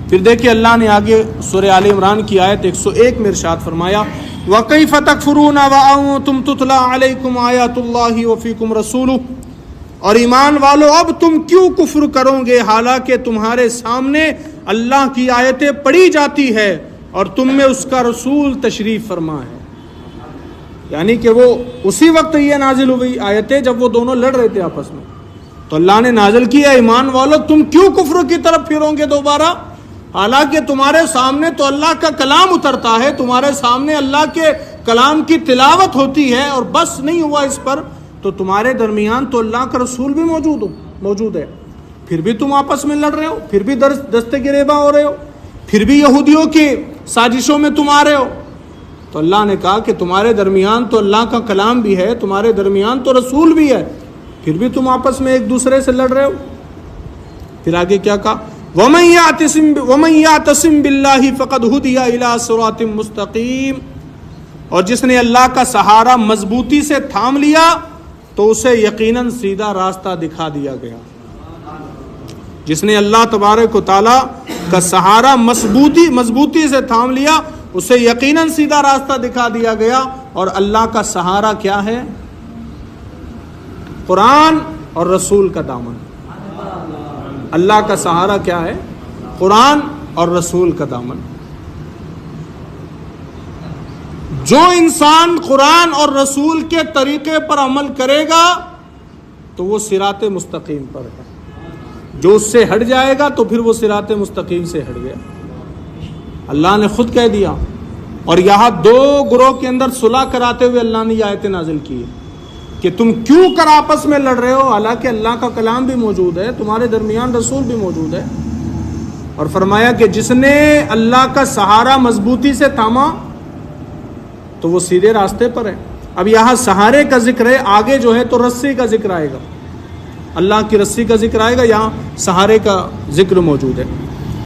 پھر دیکھیے اللہ نے آگے سورہ آل عمران کی آیت 101 میں ارشاد فرمایا وَكَيْفَ تَكْفُرُونَ وَأَنْتُمْ تُتْلَى عَلَيْكُمْ آيَاتُ اللَّهِ وَفِيكُمْ رَسُولُهُ، اور ایمان والو اب تم کیوں کفر کرو گے حالانکہ تمہارے سامنے اللہ کی آیتیں پڑھی جاتی ہے اور تم میں اس کا رسول تشریف فرما ہے۔ یعنی کہ وہ اسی وقت یہ نازل ہوئی آیتیں جب وہ دونوں لڑ رہے تھے آپس میں، تو اللہ نے نازل کیا ایمان والو تم کیوں کفر کی طرف پھرو گے دوبارہ، حالانکہ تمہارے سامنے تو اللہ کا کلام اترتا ہے، تمہارے سامنے اللہ کے کلام کی تلاوت ہوتی ہے، اور بس نہیں ہوا اس پر تو تمہارے درمیان تو اللہ کا رسول بھی موجود ہے، پھر بھی تم آپس میں لڑ رہے ہو، پھر بھی دستے گریباں ہو رہے ہو، پھر بھی یہودیوں کی سازشوں میں تم آ رہے ہو۔ تو اللہ نے کہا کہ تمہارے درمیان تو اللہ کا کلام بھی ہے، تمہارے درمیان تو رسول بھی ہے، پھر بھی تم آپس میں ایک دوسرے سے لڑ رہے ہو۔ پھر آگے کیا کہا وَمَن يَعْتَصِم بِاللَّهِ فَقَدْ هُدِيَ إِلَىٰ صِرَاطٍ مُسْتَقِيمٍ، اور جس نے اللہ کا سہارا مضبوطی سے تھام لیا تو اسے یقیناً سیدھا راستہ دکھا دیا گیا۔ جس نے اللہ تبارک و تعالیٰ کا سہارا مضبوطی سے تھام لیا اسے یقیناً سیدھا راستہ دکھا دیا گیا۔ اور اللہ کا سہارا کیا ہے؟ قرآن اور رسول کا دامن۔ اللہ کا سہارا کیا ہے؟ قرآن اور رسول کا دامن۔ جو انسان قرآن اور رسول کے طریقے پر عمل کرے گا تو وہ صراط مستقیم پر ہے، جو اس سے ہٹ جائے گا تو پھر وہ صراط مستقیم سے ہٹ گیا۔ اللہ نے خود کہہ دیا، اور یہاں دو گروہ کے اندر صلح کراتے ہوئے اللہ نے یہ آیتیں نازل کی ہے کہ تم کیوں کر آپس میں لڑ رہے ہو، حالانکہ اللہ کا کلام بھی موجود ہے، تمہارے درمیان رسول بھی موجود ہے۔ اور فرمایا کہ جس نے اللہ کا سہارا مضبوطی سے تھاما تو وہ سیدھے راستے پر ہے۔ اب یہاں سہارے کا ذکر ہے، آگے جو ہے تو رسی کا ذکر آئے گا، اللہ کی رسی کا ذکر آئے گا، یہاں سہارے کا ذکر موجود ہے۔